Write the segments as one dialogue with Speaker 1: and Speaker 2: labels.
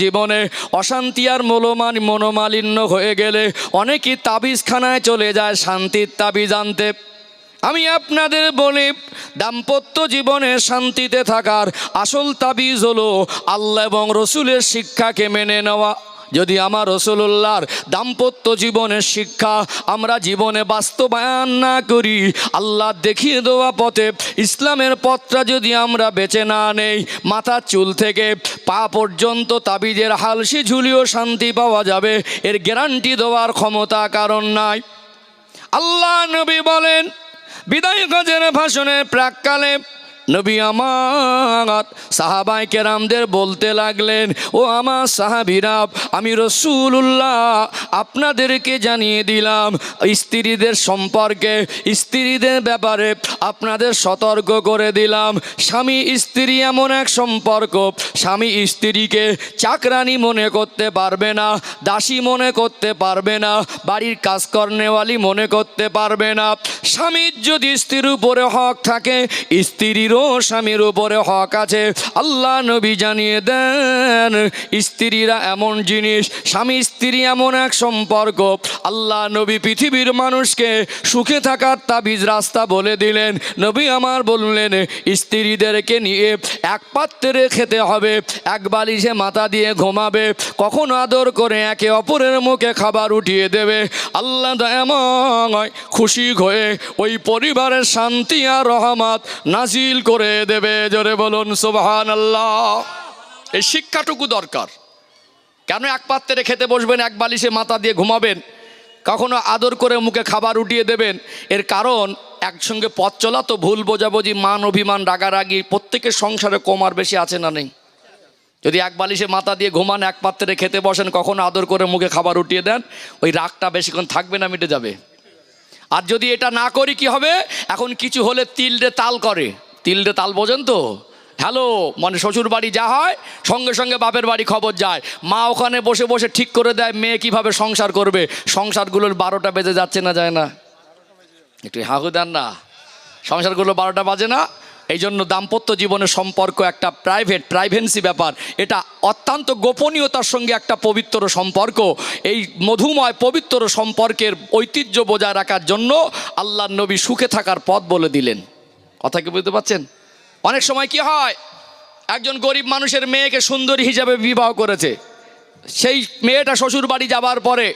Speaker 1: জীবনে অশান্তি আর মনোমালিন্য হয়ে গেলে অনেকেই তাবিজখানায় চলে যায় শান্তির তাবিজ আনতে। আমি আপনাদের বলি, দাম্পত্য জীবনে শান্তিতে থাকার আসল তাবিজ হলো আল্লাহ এবং রসুলের শিক্ষাকে মেনে নেওয়া। যদি আমার রসুলুল্লাহর দাম্পত্য জীবনের শিক্ষা আমরা জীবনে বাস্তবায়ন না করি, আল্লাহ দেখিয়ে দেওয়া পথে ইসলামের পথটা যদি আমরা বেছে না নেই, মাথার চুল থেকে পা পর্যন্ত তাবিজের হালসি ঝুলিও শান্তি পাওয়া যাবে, এর গ্যারান্টি দেওয়ার ক্ষমতা কারণ নাই। আল্লাহ নবী বলেন, বিদায় হজের ভাষণের প্রাককালে নবী আমার সাহাবায়ে কেরামদের বলতে লাগলেন, ও আমার সাহাবীরা, আমি রাসূলুল্লাহ আপনাদেরকে জানিয়ে দিলাম স্ত্রীদের সম্পর্কে, স্ত্রীদের ব্যাপারে আপনাদের সতর্ক করে দিলাম। স্বামী স্ত্রী এমন এক সম্পর্ক, স্বামী স্ত্রীকে চাকরানি মনে করতে পারবে না, দাসী মনে করতে পারবে না, বাড়ির কাজ কর্নেওয়ালি মনে করতে পারবে না। স্বামীর যদি স্ত্রীর উপরে হক থাকে, স্ত্রীরও স্বামীর উপরে হক আছে। আল্লাহ নবী জানিয়ে দেন, স্ত্রীরা এমন জিনিস, স্বামী স্ত্রী এমন এক সম্পর্ক। আল্লাহ নবী পৃথিবীর মানুষকে সুখে থাকার তাবিজ রাস্তা বলে দিলেন। নবী আমার বললেন, স্ত্রীদেরকে নিয়ে এক পাত্রে খেতে হবে, এক বালিশে মাথা দিয়ে ঘুমাবে, কখনো আদর করে একে অপরের মুখে খাবার উঠিয়ে দেবে। আল্লাহ দয়াময় খুশি হয়ে ওই পরিবারের শান্তি আর রহমত নাজিল করে দেবে। জোরে বলুন সুবহানাল্লাহ। এই শিক্ষাটুকু দরকার। কেন এক পাত্রে খেতে বসবেন, এক বালিশে মাথা দিয়ে ঘুমাবেন, কখনো আদর করে মুখে খাবার উঠিয়ে দেবেন? এর কারণ একসঙ্গে পথ চলা তো ভুল বোঝাবুঝি, মান অভিমান, রাগারাগি প্রত্যেকের সংসারে কম আর বেশি আছে না নেই? যদি এক বালিশে মাথা দিয়ে ঘুমান, এক পাত্রে খেতে বসেন, কখনো আদর করে মুখে খাবার উঠিয়ে দেন, ওই রাগটা বেশিক্ষণ থাকবে না, মিটে যাবে। আর যদি এটা না করি কি হবে? এখন কিছু হলে তিলরে তাল করে। তিলরে তাল বোঝেন তো? হ্যালো, মানে শ্বশুর বাড়ি যা হয় সঙ্গে সঙ্গে বাপের বাড়ি খবর যায়। মা ওখানে বসে বসে ঠিক করে দেয় মেয়ে কিভাবে সংসার করবে। সংসারগুলোর 12টা বেজে যাচ্ছে না, যায় না? একটু হাহু দেন না, সংসারগুলো 12টা বাজে না? এই জন্য দাম্পত্য জীবনের সম্পর্ক একটা প্রাইভেন্সি ব্যাপার, এটা অত্যন্ত গোপনীয়তার সঙ্গে একটা পবিত্র সম্পর্ক। এই মধুময় পবিত্র সম্পর্কের ঐতিহ্য বজায় রাখার জন্য আল্লাহর নবী সুখে থাকার পথ বলে দিলেন। কথা কি বুঝতে পারছেন? অনেক সময় কি হয়, একজন গরিব মানুষের মেয়েকে সুন্দরী হিসাবে বিবাহ করেছে, সেই মেয়েটা শ্বশুর বাড়ি যাবার পরে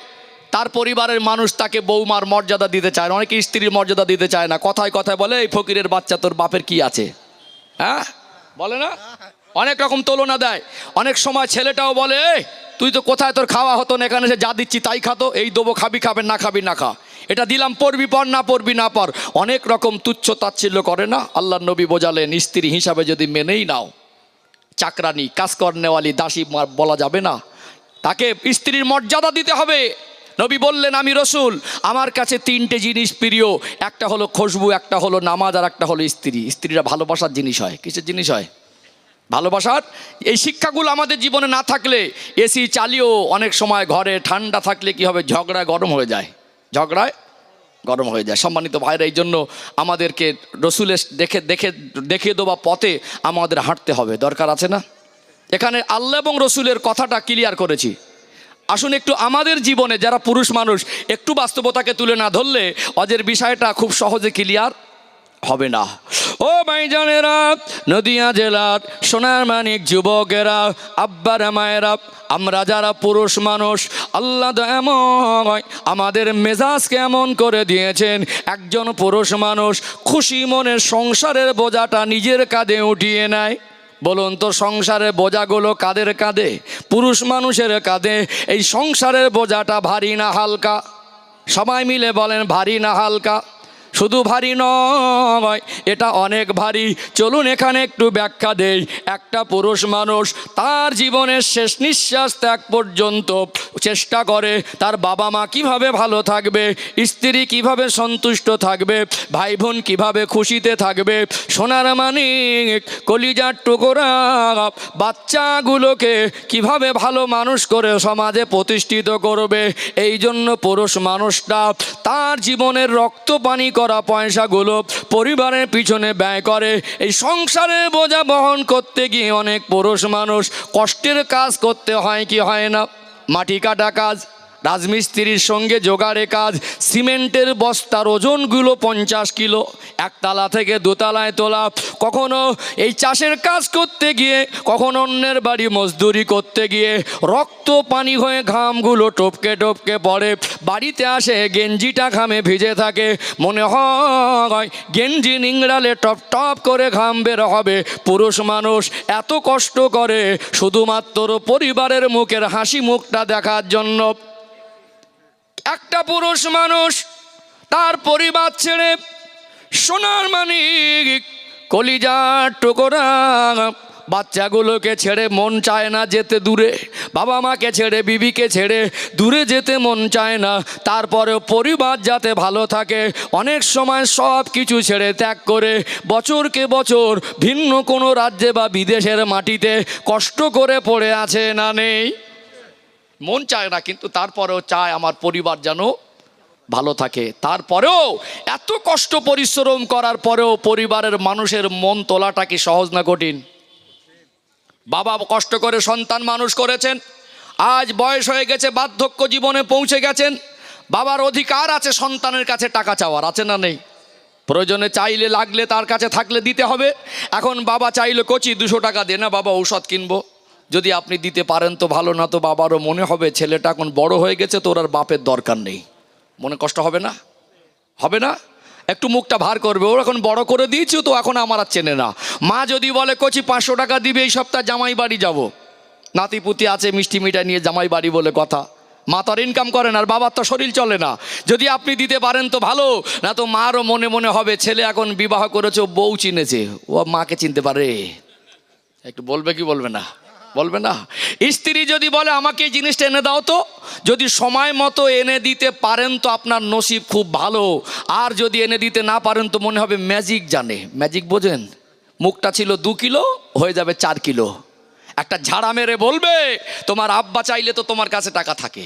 Speaker 1: তার পরিবারের মানুষ তাকে বৌমার মর্যাদা দিতে চায় না, অনেকে স্ত্রীর মর্যাদা দিতে চায় না। কথায় কথায় বলে, এই ফকিরের বাচ্চা, তোর বাপের কি আছে? হ্যাঁ, বলে না? অনেক রকম তুলনা দেয়। অনেক সময় ছেলেটাও বলে, তুই তো কোথায় তোর খাওয়া হতো না, এখানে এসে যা দিচ্ছি তাই খাতো, এই দেবো খাবি খাবেন, না খাবি না খা, এটা দিলাম পড়বি পর, না পড়বি না পর। অনেক রকম তুচ্ছ তাচ্ছিল্য করে না? আল্লাহর নবী বোঝালেন, স্ত্রী হিসাবে যদি মেনেই নাও, চাকরানি, কাজ কর্নেওয়ালি, দাসী বলা যাবে না, তাকে স্ত্রীর মর্যাদা দিতে হবে। নবী বললেন, আমি রসুল, আমার কাছে 3টে জিনিস প্রিয়, একটা হলো খুশবু, একটা হলো নামাজ, আর একটা হলো স্ত্রী। স্ত্রীরা ভালোবাসার জিনিস হয়। কিসের জিনিস হয়? ভালোবাসার। এই শিক্ষাগুলো আমাদের জীবনে না থাকলে, এসি চালিয়েও অনেক সময় ঘরে ঠান্ডা থাকলে কি হবে, ঝগড়ায় গরম হয়ে যায়, ঝগড়ায় গরম হয়ে যায়। সম্মানিত ভাইরা, এই জন্য আমাদেরকে রসুলের দেখে দেওয়া পথে আমাদের হাঁটতে হবে, দরকার আছে না? এখানে আল্লাহ এবং রসুলের কথাটা ক্লিয়ার করেছি। আসুন একটু আমাদের জীবনে যারা পুরুষ মানুষ, একটু বাস্তবতাকে তুলে না ধরলে ওদের বিষয়টা খুব সহজে ক্লিয়ার হবে না। ও ভাইজানেরা, নদিয়া জেলার সোনার মানিক যুবকেরা, আব্বারা মায়েরা, আমরা যারা পুরুষ মানুষ, আল্লাহ দয়াময় আমাদের মেজাজ কেমন করে দিয়েছেন। একজন পুরুষ মানুষ খুশি মনে সংসারের বোঝাটা নিজের কাঁধে উঠিয়ে নেয়। বলুন তো, সংসারের বোঝাগুলো কাদের কাঁধে? পুরুষ মানুষের কাঁধে। এই সংসারের বোঝাটা ভারী না হালকা? সবাই মিলে বলেন, ভারী না হালকা? শুধু ভারী নয়, এটা অনেক ভারী। চলুন এখানে একটু ব্যাখ্যা দেই। একটা পুরুষ মানুষ তার জীবনের শেষ নিঃশ্বাস ত্যাগ পর্যন্ত চেষ্টা করে তার বাবা মা কিভাবে ভালো থাকবে, স্ত্রী কিভাবে সন্তুষ্ট থাকবে, ভাই বোন কিভাবে খুশিতে থাকবে, সোনার মানিক কলিজার টুকরা বাচ্চাগুলোকে কিভাবে ভালো মানুষ করে সমাজে প্রতিষ্ঠিত করবে। এই জন্য পুরুষ মানুষটা তার জীবনের রক্ত পানি করে করা পয়সাগুলো পরিবারের পিছনে ব্যয় করে। এই সংসারের বোঝা বহন করতে গিয়ে অনেক পুরুষ মানুষ কষ্টের কাজ করতে হয় কি হয় না? মাটি কাটা কাজ, রাজমিস্ত্রির সঙ্গে জোগাড়ে কাজ, সিমেন্টের বস্তার ওজনগুলো 50 কিলো, একতলা থেকে দোতলায় তোলা, কখনো এই চাষের কাজ করতে গিয়ে, কখনো অন্যের বাড়ি মজদুরি করতে গিয়ে রক্ত পানি হয়ে ঘামগুলো টপকে টপকে পড়ে। বাড়িতে আসে গেঞ্জিটা ঘামে ভিজে থাকে, মনে হয় গেঞ্জি নিংড়ালে টপ টপ করে ঘাম বের হবে। পুরুষ মানুষ এত কষ্ট করে শুধুমাত্র পরিবারের মুখের হাসি মুখটা দেখার জন্য। একটা পুরুষ মানুষ তার পরিবার ছেড়ে সোনার মানিক কলিজার টুকরা বাচ্চাগুলোকে ছেড়ে মন চায় না যেতে দূরে, বাবা মাকে ছেড়ে বিবিকে ছেড়ে দূরে যেতে মন চায় না। তারপরেও পরিবার যাতে ভালো থাকে অনেক সময় সব কিছু ছেড়ে ত্যাগ করে বছরকে বছর ভিন্ন কোনো রাজ্যে বা বিদেশের মাটিতে কষ্ট করে পড়ে আছে না নেই? মন চায় না, কিন্তু তারপরেও চায় আমার পরিবার যেন ভালো থাকে। তারপরেও এত কষ্ট পরিশ্রম করার পরেও পরিবারের মানুষের মন তোলাটা কি সহজ না কঠিন? বাবা কষ্ট করে সন্তান মানুষ করেছেন, আজ বয়স হয়ে গেছে, বার্ধক্য জীবনে পৌঁছে গেছেন, বাবার অধিকার আছে সন্তানের কাছে টাকা চাওয়ার, আছে না নেই? প্রয়োজনে চাইলে লাগলে তার কাছে থাকলে দিতে হবে। এখন বাবা চাইলে কচি 200 টাকা দে না বাবা, ঔষধ কিনবো। যদি আপনি দিতে পারেন তো ভালো, না তো বাবারও মনে হবে ছেলেটা এখন বড় হয়ে গেছে, তোর আর বাপের দরকার নেই। মনে কষ্ট হবে না? হবে না? একটু মুখটা ভার করবে, ওর এখন বড় করে দিয়েছি তো এখন আমার আর চেনে না। মা যদি বলে কচি 500 টাকা দিবে, এই সপ্তাহ জামাই বাড়ি যাব, নাতিপুতি আছে মিষ্টি মিঠাই নিয়ে জামাই বাড়ি বলে কথা। মা তো আর ইনকাম করেন, আর বাবার তো শরীর চলে না। যদি আপনি দিতে পারেন তো ভালো, না তো মারও মনে মনে হবে ছেলে এখন বিবাহ করেছে, বউ চিনেছে, ও মাকে চিনতে পারে। একটু বলবে কি বলবে না? বলবে না? স্ত্রী যদি বলে আমাকে এই জিনিসটা এনে দাও তো, যদি সময় মতো এনে দিতে পারেন তো আপনার নসিব খুব ভালো। আর যদি এনে দিতে না পারেন তো মনে হবে ম্যাজিক জানে। ম্যাজিক বোঝেন? মুখটা ছিল 2 কিলো হয়ে যাবে 4 কিলো। একটা ঝাড়া মেরে বলবে তোমার আব্বা চাইলে তো তোমার কাছে টাকা থাকে,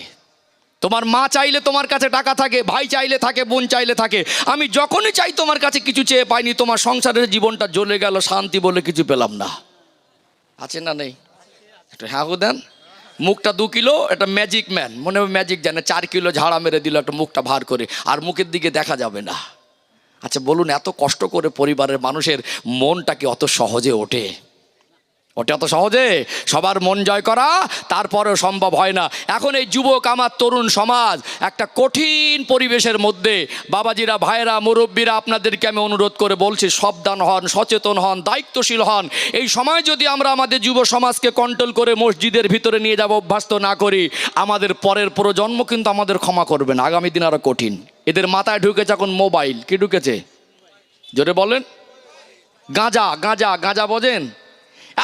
Speaker 1: তোমার মা চাইলে তোমার কাছে টাকা থাকে, ভাই চাইলে থাকে, বোন চাইলে থাকে। আমি যখনই চাই তোমার কাছে কিছু চেয়ে পাইনি, তোমার সংসারের জীবনটা জ্বলে গেল, শান্তি বলে কিছু পেলাম না। আছে না নেই? একটা হ্যাঁ দেন। মুখটা 2 কিলো, একটা ম্যাজিক ম্যান, মনে হবে ম্যাজিক জানে, 4 কিলো ঝাড়া মেরে দিল একটা মুখটা ভার করে, আর মুখের দিকে দেখা যাবে না। আচ্ছা বলুন, এত কষ্ট করে পরিবারের মানুষের মনটা কি অত সহজে ওঠে? ওটা অত সহজে সবার মন জয় করা তারপরেও সম্ভব হয় না। এখন এই যুবক আমার তরুণ সমাজ একটা কঠিন পরিবেশের মধ্যে, বাবাজিরা, ভাইয়েরা, মুরব্বীরা, আপনাদেরকে আমি অনুরোধ করে বলছি সাবধান হন, সচেতন হন, দায়িত্বশীল হন। এই সময় যদি আমরা আমাদের যুব সমাজকে কন্ট্রোল করে মসজিদের ভিতরে নিয়ে যাব, অভ্যস্ত না করি, আমাদের পরের প্রজন্ম কিন্তু আমাদের ক্ষমা করবে না। আগামী দিন আরো কঠিন। এদের মাথায় ঢুকেছে এখন মোবাইল। কি ঢুকেছে? জোরে বলেন। গাঁজা, গাঁজা, গাঁজা বোঝেন?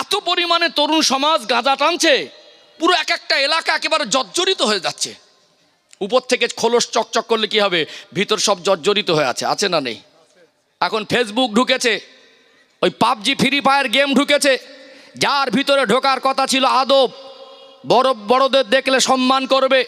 Speaker 1: এত পরিমাণে তরুণ সমাজ গাঁজা টানছে, পুরো এক একটা এলাকা একেবারে জর্জরিত হয়ে যাচ্ছে। উপর থেকে খোলস চকচক করলে কি হবে, ভিতর সব জর্জরিত হয়ে আছে। আছে না নেই? এখন ফেসবুক ঢুকেছে, ওই পাবজি, ফ্রি ফায়ার গেম ঢুকেছে, যার ভিতরে ঢোকার কথা ছিল আদব, বড়দের দেখলে সম্মান করবে,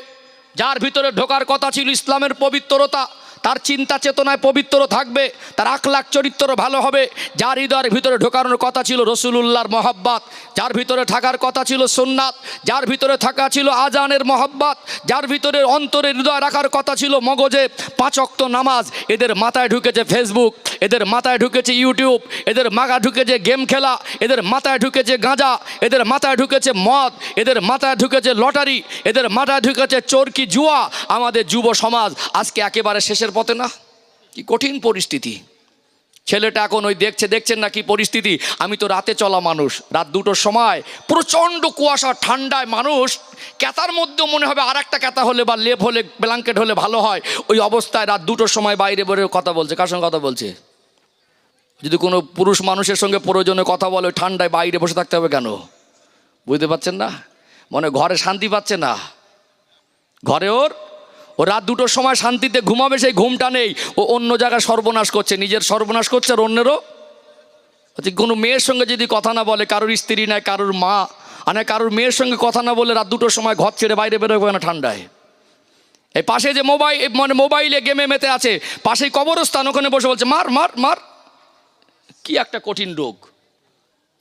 Speaker 1: যার ভিতরে ঢোকার কথা ছিল ইসলামের পবিত্রতা, তার চিন্তা চেতনায় পবিত্র থাকবে, তার আখলাক চরিত্র ভালো হবে, যার হৃদয়ের ভিতরে ঢোকানোর কথা ছিল রসুলুল্লাহর মহব্বত, যার ভিতরে থাকার কথা ছিল সুন্নাত, যার ভিতরে থাকা ছিল আজানের মহব্বত, যার ভিতরে অন্তরে হৃদয় রাখার কথা ছিল মগজে 5 ওয়াক্ত নামাজ। এদের মাথায় ঢুকেছে ফেসবুক, এদের মাথায় ঢুকেছে ইউটিউব, এদের মাথা ঢুকেছে গেম খেলা, এদের মাথায় ঢুকেছে গাঁজা, এদের মাথায় ঢুকেছে মদ, এদের মাথায় ঢুকেছে লটারি, এদের মাথায় ঢুকেছে চরকি, জুয়া। আমাদের যুব সমাজ আজকে একেবারে শেষের পথে না? কি কঠিন পরিস্থিতি। ছেলেটা এখন ওই দেখছেন না কি পরিস্থিতি। আমি তো রাতে চলা মানুষ, রাত 2টোর সময় প্রচণ্ড কুয়াশা, ঠান্ডায় মানুষ ক্যাতার মধ্যে মনে হবে আর একটা ক্যাতা হলে বা লেপ হলে, ব্ল্যাঙ্কেট হলে ভালো হয়। ওই অবস্থায় রাত 2টোর সময় বাইরে বেরোয় কথা বলছে। কার সঙ্গে কথা বলছে? যদি কোনো পুরুষ মানুষের সঙ্গে প্রয়োজনে কথা বলে, ঠান্ডায় বাইরে বসে থাকতে হবে কেন? বুঝতে পারছেন না? মনে ঘরে শান্তি পাচ্ছে না। ঘরে ও রাত 2টোর সময় শান্তিতে ঘুমাবে, সেই ঘুমটা নেই। ও অন্য জায়গায় সর্বনাশ করছে, নিজের সর্বনাশ করছে আর অন্যেরও। কোনো মেয়ের সঙ্গে যদি কথা না বলে, কারোর স্ত্রী নাই, কারোর মা, কারোর মেয়ের সঙ্গে কথা না বলে রাত 2টোর সময় ঘর ছেড়ে বাইরে বেরোবে না ঠান্ডায়। এই পাশে যে মোবাইলে গেমে মেতে আছে, পাশেই কবরস্থান, ওখানে বসে বলছে মার মার মার। কি একটা কঠিন রোগ।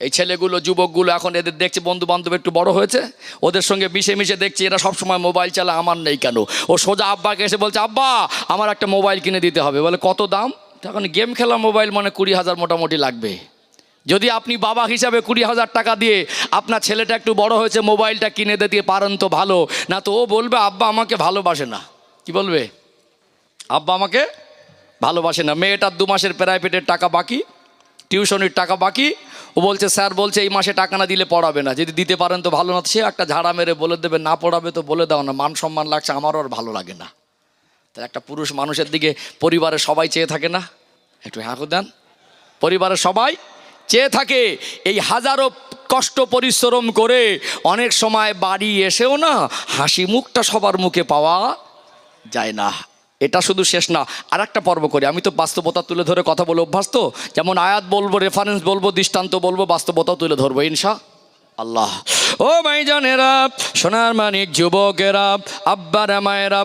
Speaker 1: এই ছেলেগুলো, যুবকগুলো এখন এদের দেখছে বন্ধু বান্ধব একটু বড় হয়েছে, ওদের সঙ্গে মিশে মিশে দেখছি এরা সবসময় মোবাইল চালায়, আমার নেই কেন? ও সোজা আব্বাকে এসে বলছে আব্বা আমার একটা মোবাইল কিনে দিতে হবে। বলে কত দাম? তখন গেম খেলা মোবাইল মানে 20,000 মোটামুটি লাগবে। যদি আপনি বাবা হিসাবে 20,000 টাকা দিয়ে আপনার ছেলেটা একটু বড় হয়েছে মোবাইলটা কিনে দিতে পারেন তো ভালো, না তো ও বলবে আব্বা আমাকে ভালোবাসে না। কি বলবে? আব্বা আমাকে ভালোবাসে না। মেয়েটার 2 মাসের প্রাইভেটের টাকা বাকি, টিউশনের টাকা বাকি। ও বলছে স্যার বলছে এই মাসে টাকা না দিলে পড়াবে না, যদি দিতে পারেন তো ভালো। না সে একটা ঝাড়া মেরে বলে দেবে না পড়াবে তো বলে দাও না, মান সম্মান লাগছে, আমারও আর ভালো লাগে না। তাহলে একটা পুরুষ মানুষের দিকে পরিবারের সবাই চেয়ে থাকে না? একটু হাঁকু দেন। পরিবারের সবাই চেয়ে থাকে। এই হাজারো কষ্ট পরিশ্রম করে অনেক সময় বাড়ি এসেও না হাসি মুখটা সবার মুখে পাওয়া যায় না। এটা শুধু শেষ না, আর একটা পর্ব করি। আমি তো বাস্তবতা তুলে ধরে কথা বলে অভ্যাস, তো যেমন আয়াত বলবো, রেফারেন্স বলবো, দৃষ্টান্ত বলবো, বাস্তবতাও তুলে ধরবো ইনশা আল্লাহ। ও ভাইজানেরা, সোনার মানিক যুবকেরা, আব্বারা মায়েরা,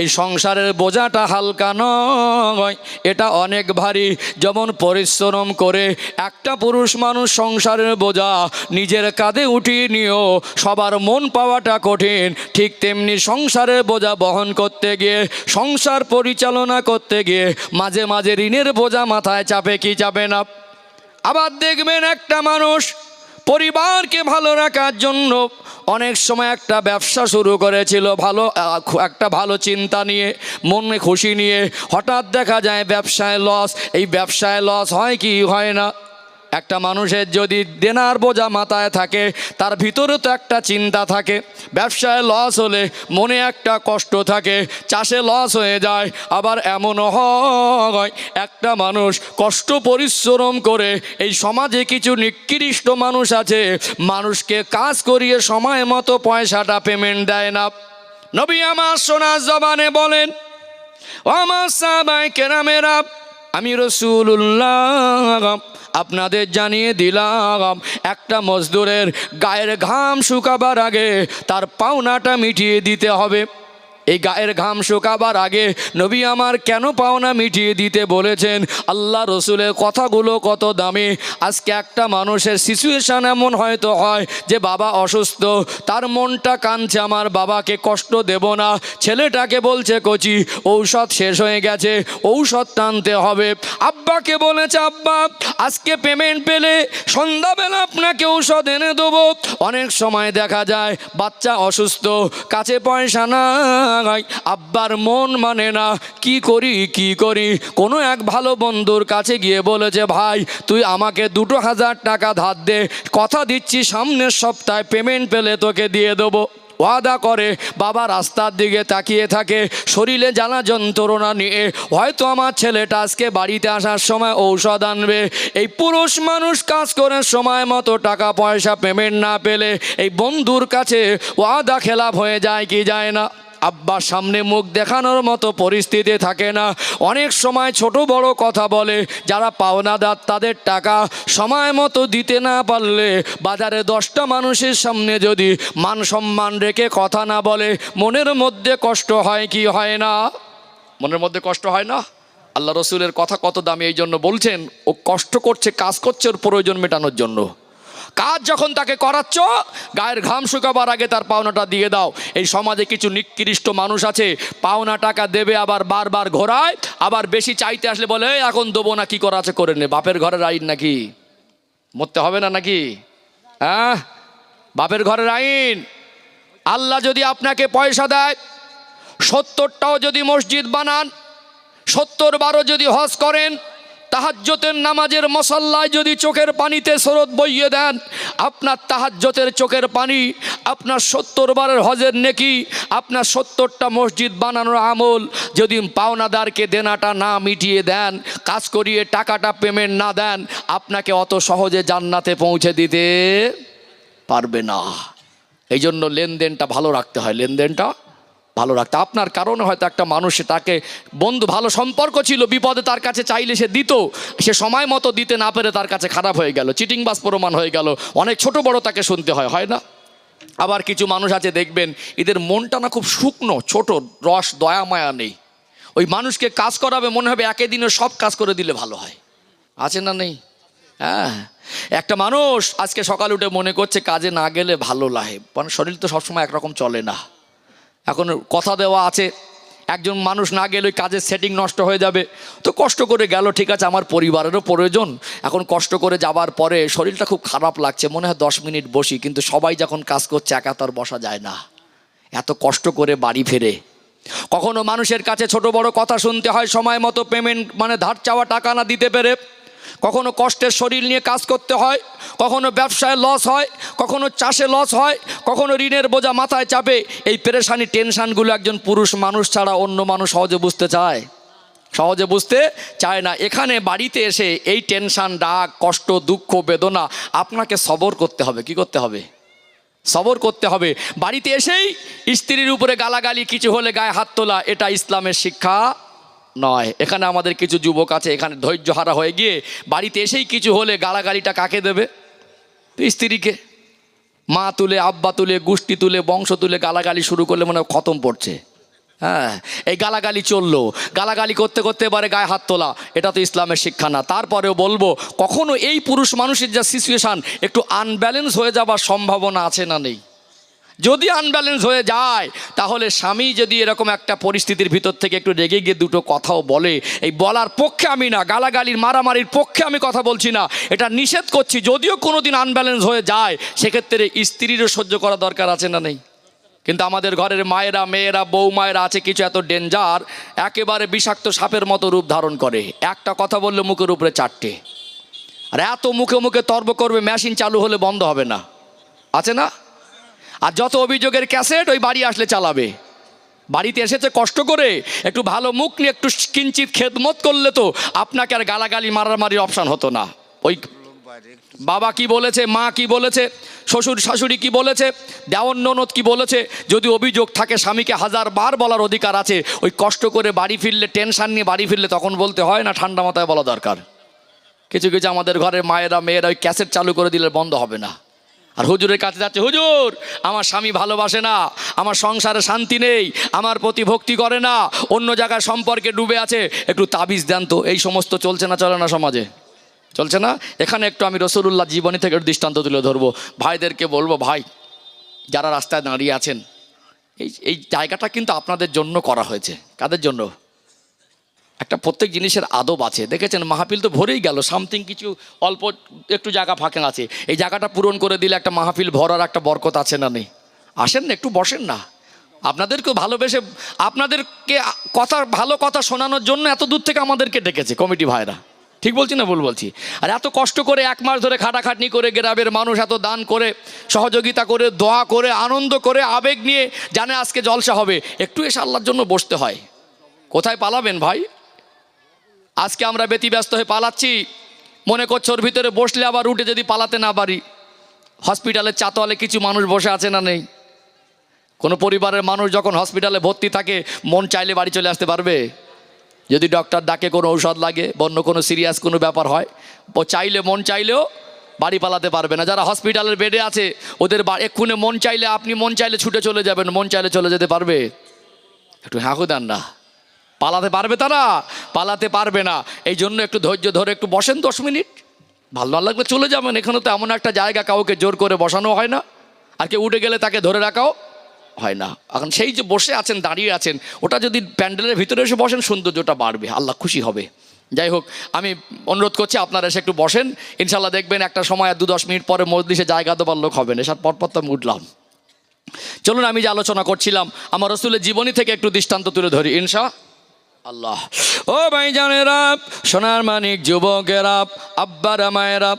Speaker 1: এই সংসারের বোঝাটা হালকা নয়, এটা অনেক ভারী। যেমন পরিশ্রম করে একটা পুরুষ মানুষ সংসারের বোঝা নিজের কাঁধে উঠিয়ে নিয়েও সবার মন পাওয়াটা কঠিন, ঠিক তেমনি সংসারের বোঝা বহন করতে গিয়ে, সংসার পরিচালনা করতে গিয়ে মাঝে মাঝে ঋণের বোঝা মাথায় চাপে কি চাপে না। আবার দেখবেন একটা মানুষ পরিবারকে ভালো রাখার জন্য অনেক সময় একটা ব্যবসা শুরু করেছিল, একটা ভালো চিন্তা নিয়ে, মনে খুশি নিয়ে। হঠাৎ দেখা যায় ব্যবসায় লস। এই ব্যবসায় লস হয় কি হয় না? একটা মানুষের যদি দেনার বোঝা মাথায় থাকে, তার ভিতরে তো একটা চিন্তা থাকে। ব্যবসায় লস হলে মনে একটা কষ্ট থাকে, চাষে লস হয়ে যায়। আবার এমনও হয় একটা মানুষ কষ্ট পরিশ্রম করে, এই সমাজে কিছু নিকৃষ্ট মানুষ আছে, মানুষকে কাজ করিয়ে সময় মতো পয়সাটা পেমেন্ট দেয় না। নবী আমার সোনার জবানে বলেন, ও আমার সাহাবায়ে কেরামেরা, আমি রাসূলুল্লাহ আপনাদের জানিয়ে দিলাম, একটা মজদুরের গায়ের ঘাম শুকাবার আগে তার পাওনাটা মিটিয়ে দিতে হবে। এই গায়ের ঘাম শুকাবার আগে নবী আমার কেন পাওনা মিটিয়ে দিতে বলেছেন? আল্লাহ রসুলের কথাগুলো কত দামি। আজকে একটা মানুষের সিচুয়েশান এমন হয়তো হয় যে বাবা অসুস্থ, তার মনটা কাঁদছে আমার বাবাকে কষ্ট দেব না। ছেলেটাকে বলছে কচি ঔষধ শেষ হয়ে গেছে, ঔষধ টানতে হবে। আব্বাকে বলেছে আব্বা আজকে পেমেন্ট পেলে সন্ধ্যাবেলা আপনাকে ঔষধ এনে দেবো। অনেক সময় দেখা যায় বাচ্চা অসুস্থ, কাছে পয়সা না, আব্বার মন মানে না, কি করি। কোনো এক ভালো বন্ধুর কাছে গিয়ে বলেছে ভাই তুই আমাকে 2,000 টাকা ধার দে, কথা দিচ্ছি সামনের সপ্তাহে পেমেন্ট পেলে তোকে দিয়ে দেবো। ওয়াদা করে বাবা রাস্তার দিকে তাকিয়ে থাকে, শরীরে জ্বালা যন্ত্রণা নিয়ে। হয়তো আমার ছেলেটা আজকে বাড়িতে আসার সময় ঔষধ আনবে। এই পুরুষ মানুষ কাজ করে সময় মতো টাকা পয়সা পেমেন্ট না পেলে এই বন্ধুর কাছে ওয়াদা খেলাপ হয়ে যায় কি যায় না? আব্বার সামনে মুখ দেখানোর মতো পরিস্থিতি থাকে না। অনেক সময় ছোট বড় কথা বলে। যারা পাওনাদার তাদের টাকা সময় মতো দিতে না পারলে বাজারে 10টা মানুষের সামনে যদি মান সম্মান রেখে কথা না বলে, মনের মধ্যে কষ্ট হয় কি হয় না? মনের মধ্যে কষ্ট হয় না? আল্লাহ রসুলের কথা কত দামি, এই জন্য বলছেন ও কষ্ট করছে, কাজ করছে ওর প্রয়োজন মেটানোর জন্য। কাজ যখন তাকে করাচ্ছ, গায়ের ঘাম শুকাবার আগে তার পাওনাটা দিয়ে দাও। এই সমাজে কিছু নিকৃষ্ট মানুষ আছে, পাওনা টাকা দেবে আবার বারবার ঘোরায়, আবার বেশি চাইতে আসলে বলে এখন দেবো না, কি করা আছে করে নে। বাপের ঘরের আইন নাকি? মরতে হবে না নাকি? হ্যাঁ, বাপের ঘরের আইন। আল্লাহ যদি আপনাকে পয়সা দেয়, 70টাও যদি মসজিদ বানান, 70 যদি হজ করেন, তাহাজ্জুদের নামাজের মুসাল্লায় যদি চোখের পানিতে স্রোত বইয়ে দেন, আপনার তাহাজ্জুদের চোখের পানি, আপনার 70 হজের নেকি, আপনার 70টা মসজিদ বানানোর আমল যদি পাওনাদারকে দেনাটা না মিটিয়ে দেন, কাজ করিয়ে টাকাটা পেমেন্ট না দেন, আপনাকে অত সহজে জান্নাতে পৌঁছে দিতে পারবে না। এই জন্য লেনদেনটা ভালো রাখতে হয়, লেনদেনটা ভালো রাখতে। আপনার কারণে হয়তো একটা মানুষ, তাকে বন্ধু ভালো সম্পর্ক ছিল, বিপদে তার কাছে চাইলে সে দিত, সে সময় মতো দিতে না পেরে তার কাছে খারাপ হয়ে গেল, চিটিংবাজ প্রমাণ হয়ে গেল। অনেক ছোট বড় তাকে শুনতে হয় না? আবার কিছু মানুষ আছে দেখবেন এদের মনটা না খুব শুকনো, ছোট, রস দয়া মায়া নেই। ওই মানুষকে কাজ করাবে মনে হবে একে দিনে সব কাজ করে দিলে ভালো হয়। আছে না নেই? হ্যাঁ, একটা মানুষ আজকে সকালে উঠে মনে করছে কাজে না গেলে ভালো লাগে, কারণ শরীর তো সবসময় একরকম চলে না। এখন কথা দেওয়া আছে একজন মানুষ না গেলে ওই কাজের সেটিং নষ্ট হয়ে যাবে, তো কষ্ট করে গেল, ঠিক আছে, আমার পরিবারেরও প্রয়োজন। এখন কষ্ট করে যাবার পরে শরীরটা খুব খারাপ লাগছে, মনে হয় 10 মিনিট বসি, কিন্তু সবাই যখন কাজ করছে একা তো আর বসা যায় না, এত কষ্ট করে বাড়ি ফেরে। কখনো মানুষের কাছে ছোট বড় কথা শুনতে হয়, সময় মতো পেমেন্ট মানে ধার চাওয়া টাকা না দিতে পেরে। কখনো কষ্টের শরীর নিয়ে কাজ করতে হয়, কখনো ব্যবসায় লস হয়, কখনো চাষে লস হয়, কখনো ঋণের বোঝা মাথায় চাপে। এই পেরেশানি টেনশানগুলো একজন পুরুষ মানুষ ছাড়া অন্য মানুষ সহজে বুঝতে চায়? সহজে বুঝতে চায় না। এখানে বাড়িতে এসে এই টেনশান, রাগ, কষ্ট, দুঃখ, বেদনা আপনাকে সবর করতে হবে। কি করতে হবে? সবর করতে হবে। বাড়িতে এসেই স্ত্রীর উপরে গালাগালি, কিছু হলে গায়ে হাত তোলা, এটা ইসলামের শিক্ষা নয়। এখানে আমাদের কিছু যুবক আছে এখানে ধৈর্য হারা হয়ে গিয়ে বাড়িতে এসেই কিছু হলে গালাগালিটা কাকে দেবে? স্ত্রীকে। মা তুলে, আব্বা তুলে, গোষ্ঠী তুলে, বংশ তুলে গালাগালি শুরু করলে মনে হয় খতম পড়ছে। হ্যাঁ, এই গালাগালি চললো, গালাগালি করতে করতে এবারে গায়ে হাত তোলা, এটা তো ইসলামের শিক্ষা না। তারপরেও বলবো, কখনো এই পুরুষ মানুষের যা সিচুয়েশান, একটু আনব্যালেন্স হয়ে যাবার সম্ভাবনা আছে না নেই? যদি আনব্যালেন্স হয়ে যায়, তাহলে স্বামী যদি এরকম একটা পরিস্থিতির ভিতর থেকে একটু রেগে গিয়ে দুটো কথাও বলে, এই বলার পক্ষে আমি না, গালাগালির মারামারির পক্ষে আমি কথা বলছি না, এটা নিষেধ করছি। যদিও কোনো দিন আনব্যালেন্স হয়ে যায়, সেক্ষেত্রে স্ত্রীরও সহ্য করা দরকার আছে না নেই? কিন্তু আমাদের ঘরের মায়েরা, মেয়েরা, বউ মায়েরা আছে কিছু এত ডেঞ্জার, একেবারে বিষাক্ত সাপের মতো রূপ ধারণ করে। একটা কথা বললে মুখের উপরে 4টে, আর এত মুখে মুখে তর্ক করবে, মেশিন চালু হলে বন্ধ হবে না। আছে না? আর যত অভিযোগের ক্যাসেট ওই বাড়ি আসলে চালাবে। বাড়িতে এসেছে কষ্ট করে, একটু ভালো মুখ নিয়ে একটু কিঞ্চিত খেদমত করলে তো আপনাকে আর গালাগালি মারামারির অপশান হতো না। ওই বাবা কি বলেছে, মা কি বলেছে, শ্বশুর শাশুড়ি কি বলেছে, দেওয়ার ননদ কি বলেছে, যদি অভিযোগ থাকে স্বামীকে 1000 বার বলার অধিকার আছে। ওই কষ্ট করে বাড়ি ফিরলে, টেনশান নিয়ে বাড়ি ফিরলে তখন বলতে হয় না, ঠান্ডা মাথায় বলা দরকার। কিছু কিছু আমাদের ঘরের মায়েরা, মেয়েরা ওই ক্যাসেট চালু করে দিলে বন্ধ হবে না। আর হুজুরের কাছে যাচ্ছে, হুজুর আমার স্বামী ভালোবাসে না, আমার সংসারে শান্তি নেই, আমার প্রতি ভক্তি করে না, অন্য জায়গায় সম্পর্কে ডুবে আছে, একটু তাবিজ দেন তো। এই সমস্ত চলছে না, চলে না সমাজে? চলছে না? এখানে একটু আমি রসুলুল্লাহ জীবনী থেকে দৃষ্টান্ত তুলে ধরবো। ভাইদেরকে বলবো, ভাই যারা রাস্তায় দাঁড়িয়ে আছেন, এই জায়গাটা কিন্তু আপনাদের জন্য করা হয়েছে। কাদের জন্য? একটা প্রত্যেক জিনিসের আদব আছে। দেখেছেন মাহফিল তো ভরেই গেল, সামথিং কিছু অল্প একটু জায়গা ফাঁকা আছে, এই জায়গাটা পূরণ করে দিলে একটা মাহফিল ভরার একটা বরকত আছে না নেই? আসেন না, একটু বসেন না। আপনাদেরকেও ভালোবেসে, আপনাদেরকে কথা, ভালো কথা শোনানোর জন্য এত দূর থেকে আমাদেরকে ডেকেছে কমিটি ভাইরা। ঠিক বলছি না ভুল বলছি? আর এত কষ্ট করে 1 মাস ধরে খাটাখাটনি করে গ্রামের মানুষ এত দান করে, সহযোগিতা করে, দোয়া করে, আনন্দ করে, আবেগ নিয়ে জানে আজকে জলসা হবে, একটু এসে আল্লাহর জন্য বসতে হয়। কোথায় পালাবেন ভাই? আজকে আমরা ব্যতিব্যস্ত হয়ে পালাচ্ছি, মনে করছে ওর ভিতরে বসলে আবার উঠে যদি পালাতে না পারি। হসপিটালের চাতোয়ালে কিছু মানুষ বসে আছে না নেই? কোনো পরিবারের মানুষ যখন হসপিটালে ভর্তি থাকে, মন চাইলে বাড়ি চলে আসতে পারবে? যদি ডক্টর ডাকে, কোনো ঔষধ লাগে, অন্য কোনো সিরিয়াস কোনো ব্যাপার হয়, ও চাইলে, মন চাইলেও বাড়ি পালাতে পারবে না। যারা হসপিটালের বেডে আছে, ওদের এক্ষুনি মন চাইলে, আপনি মন চাইলে ছুটে চলে যাবেন, মন চাইলে চলে যেতে পারবে? একটু হাঁকু দেন না। পালাতে পারবে তারা? পালাতে পারবে না। এই জন্য একটু ধৈর্য ধরে একটু বসেন 10 মিনিট, ভালো না লাগলে চলে যাবেন। এখানে তো এমন একটা জায়গা, কাউকে জোর করে বসানো হয় না, আর কেউ উঠে গেলে তাকে ধরে রাখাও হয় না। এখন সেই যে বসে আছেন, দাঁড়িয়ে আছেন, ওটা যদি প্যান্ডেলের ভিতরে এসে বসেন, সৌন্দর্যটা বাড়বে, আল্লাহ খুশি হবে। যাই হোক, আমি অনুরোধ করছি আপনারা এসে একটু বসেন, ইনশাল্লাহ দেখবেন একটা সময় 2-10 মিনিট পরে মজলিসে জায়গা দেবার লোক হবেন। এসব পরপর তো আমি উঠলাম। চলুন, আমি যে আলোচনা করছিলাম আমার রসুলের জীবনী থেকে একটু দৃষ্টান্ত তুলে ধরি ইনশাআল্লাহ। ও ভাইজানেরা, সোনার মানিক যুবকেরা, আব্বারা, মায়েরা,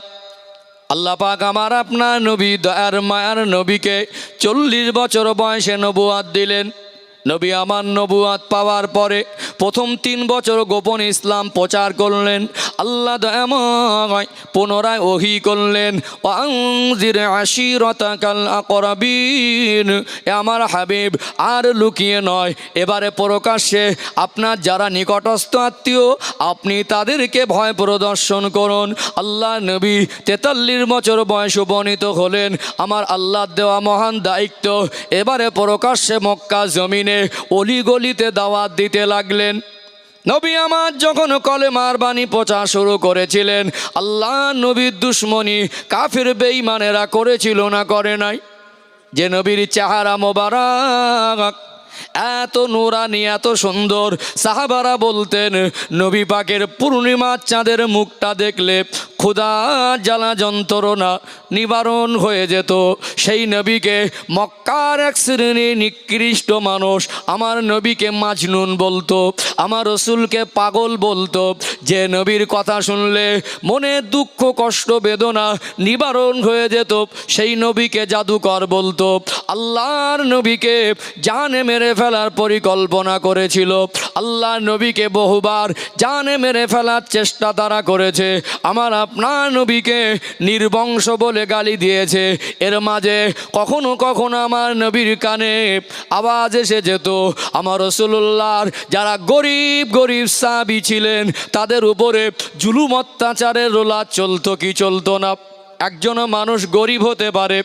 Speaker 1: আল্লাহ পাক আমার আপনার নবী, দয়ার মায়ার নবীকে 40 বছর বয়সে নবুয়াত দিলেন। নবী আমার নবুয়াত পাওয়ার পরে প্রথম 3 বছর গোপন ইসলাম প্রচার করলেন। আল্লাহ দয়াময় পুনরায় ওহী করলেন, ওয়ানজির আশিরাতাকাল আকরাবিন। এ আমার হাবিব আর লুকিয়ে নয়, এবারে প্রকাশ্যে আপনার যারা নিকটস্থ আত্মীয় আপনি তাদেরকে ভয় প্রদর্শন করুন। আল্লাহ নবী 43 বছর বয়স উপনীত হলেন। আমার আল্লাহর দেওয়া মহান দায়িত্ব, এবারে প্রকাশ্যে মক্কা জমিনে অলিগলিতে দাওয়াত দিতে লাগলেন। নবী আমার যখন কলেমার বাণী প্রচার শুরু করেছিলেন, আল্লাহ নবীর দুশ্মনী কাফির বেঈমানেরা করেছিল না করে নাই? যে নবীর চেহারা মোবারক এত নুরানি এত সুন্দর, সাহাবারা বলতেন নবী পাকের পূর্ণিমা চাঁদের মুখটা দেখলে ক্ষুধা জ্বালা যন্ত্রণা নিবারণ হয়ে যেত। সেই নবীকে মক্কার এক শ্রেণী নিকৃষ্ট মানুষ আমার নবীকে মাজনুন বলতো, আমার রসুলকে পাগল বলতো। যে নবীর কথা শুনলে মনে দুঃখ কষ্ট বেদনা নিবারণ হয়ে যেত সেই নবীকে জাদুকর বলতো। আল্লাহর নবীকে জানে মেরে ফেলার পরিকল্পনা করেছিল। আল্লাহ নবীকে বহুবার জানে মেরে ফেলার চেষ্টা তারা করেছে। আমার আপনার নবীকে নির্বংশ বলে গালি দিয়েছে। এর মাঝে কখনো কখনো আমার নবীর কানে আওয়াজ এসে যেত আমার রাসূলুল্লাহর যারা গরিব গরিব সাহাবী ছিলেন তাদের উপরে জুলুম অত্যাচারের রোলা চলতো কি চলতো না? একজন মানুষ গরিব হতে পারে,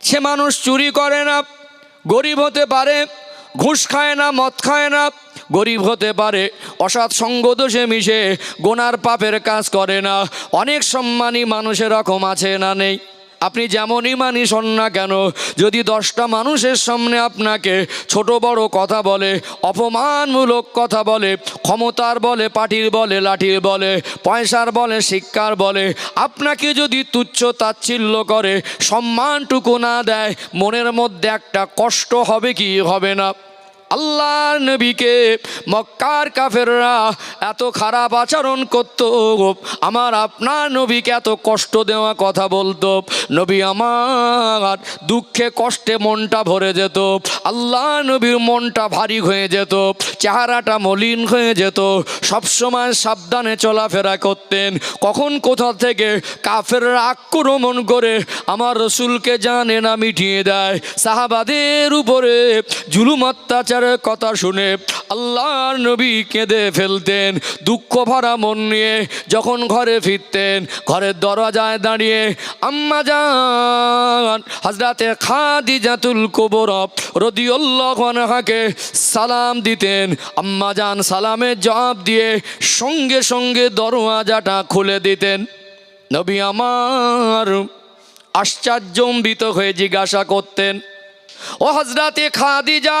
Speaker 1: সে মানুষ চুরি করে না, গরিব হতে পারে, ঘুষ খায় না, মদ খায় না, গরিব হতে পারে, অসৎ সঙ্গ দোষে মিশে গোনার পাপের কাজ করে না। অনেক সম্মানী মানুষের রকম আছে না নেই? আপনি যেমনই মানুষ হন না কেন, যদি 10টা মানুষের সামনে আপনাকে ছোট বড় কথা বলে, অপমানমূলক কথা বলে, ক্ষমতার বলে, পার্টির বলে, লাঠির বলে, পয়সার বলে, শিক্ষার বলে, আপনাকে যদি তুচ্ছ তাচ্ছিল্য করে, সম্মানটুকু না দেয়, মনের মধ্যে একটা কষ্ট হবে কি হবে না? আল্লাহর নবীকে মক্কার কাফেররা এত খারাপ আচরণ করত, আমার আপনার নবীকে এত কষ্ট দেওয়া কথা বলতো। নবী আমার দুঃখে কষ্টে মনটা ভরে যেত, আল্লাহ নবীর মনটা ভারী হয়ে যেত, চেহারাটা মলিন হয়ে যেত। সবসময় সাবধানে চলাফেরা করতেন, কখন কোথা থেকে কাফেররা আক্রমণ করে আমার রসুলকে জানে না মিটিয়ে দেয়। সাহাবাদের উপরে জুলুম অত্যাচার কথা শুনে আল্লাহর নবী কেঁদে ফেলতেন। দুঃখ ভরা মন নিয়ে যখন ঘরে ফিরতেন, ঘরের দরজায় দাঁড়িয়ে আম্মা জান হযরতে খাদিজাতুল কুবরা রাদিয়াল্লাহু আনহাকে সালাম দিতেন। আম্মা জান সালামের জবাব দিয়ে সঙ্গে সঙ্গে দরওয়াজাটা খুলে দিতেন। নবী আমার আশ্চর্যম্বিত হয়ে জিজ্ঞাসা করতেন, ও হযরতে খাদিজা,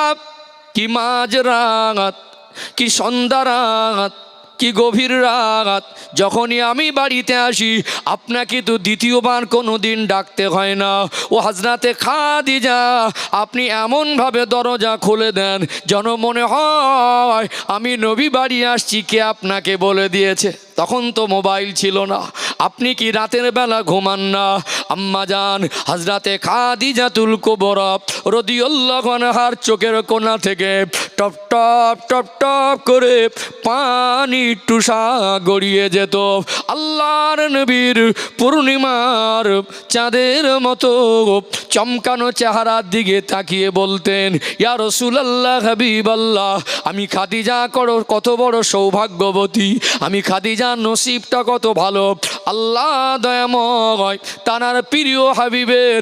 Speaker 1: কি মাঝ রাত, কি সন্ধ্যা রাত, কি গভীর রাত, যখনই আমি বাড়িতে আসি আপনাকে তো দ্বিতীয়বার কোনো দিন ডাকতে হয় না। ও হযরতে খাদিজা, আপনি এমনভাবে দরজা খুলে দেন যেন মনে হয় আমি নবী বাড়ি আসছি, কে আপনাকে বলে দিয়েছে। তখন তো মোবাইল ছিল না, আপনি কি রাতের বেলা ঘুমান না? আম্মা জান হযরতে খাদিজাতুল কুবরা রাদিয়াল্লাহু আনহার চোখের কোণা থেকে টপ টপ টপ টপ করে পানি টুসা গড়িয়ে যেত। আল্লাহর নবীর পূর্ণিমার চাঁদের মতো চমকানো চেহারার দিকে তাকিয়ে বলতেন, ইয়া রাসূলুল্লাহ, হাবিবাল্লাহ, আমি খাদিজা কত বড় সৌভাগ্যবতী, আমি খাদিজা নসিবটা কত ভালো। আল্লাহ দয়াময় তার প্রিয় হাবিবের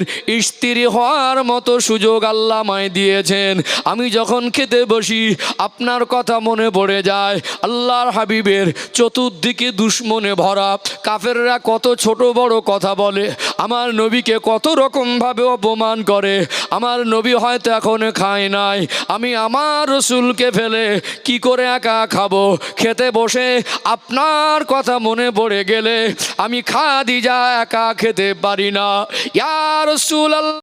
Speaker 1: স্ত্রী হওয়ার মতো সুযোগ আল্লাহ আমায় দিয়েছেন। আমি যখন খেতে বসি আপনার কথা মনে পড়ে যায়। আল্লাহর হাবিবের চতুর্দিকে দুশ্মনে ভরা, কাফেররা কত ছোট বড় কথা বলে, আমার নবীকে কত রকমভাবে অপমান করে। আমার নবী হয়তো এখন খায় নাই, আমি আমার রসুলকে ফেলে কি করে একা খাবো? খেতে বসে আপনার কথা মনে পড়ে গেলে আমি খাদিজা একা খেতে পারি না। ইয়া রাসূলুল্লাহ।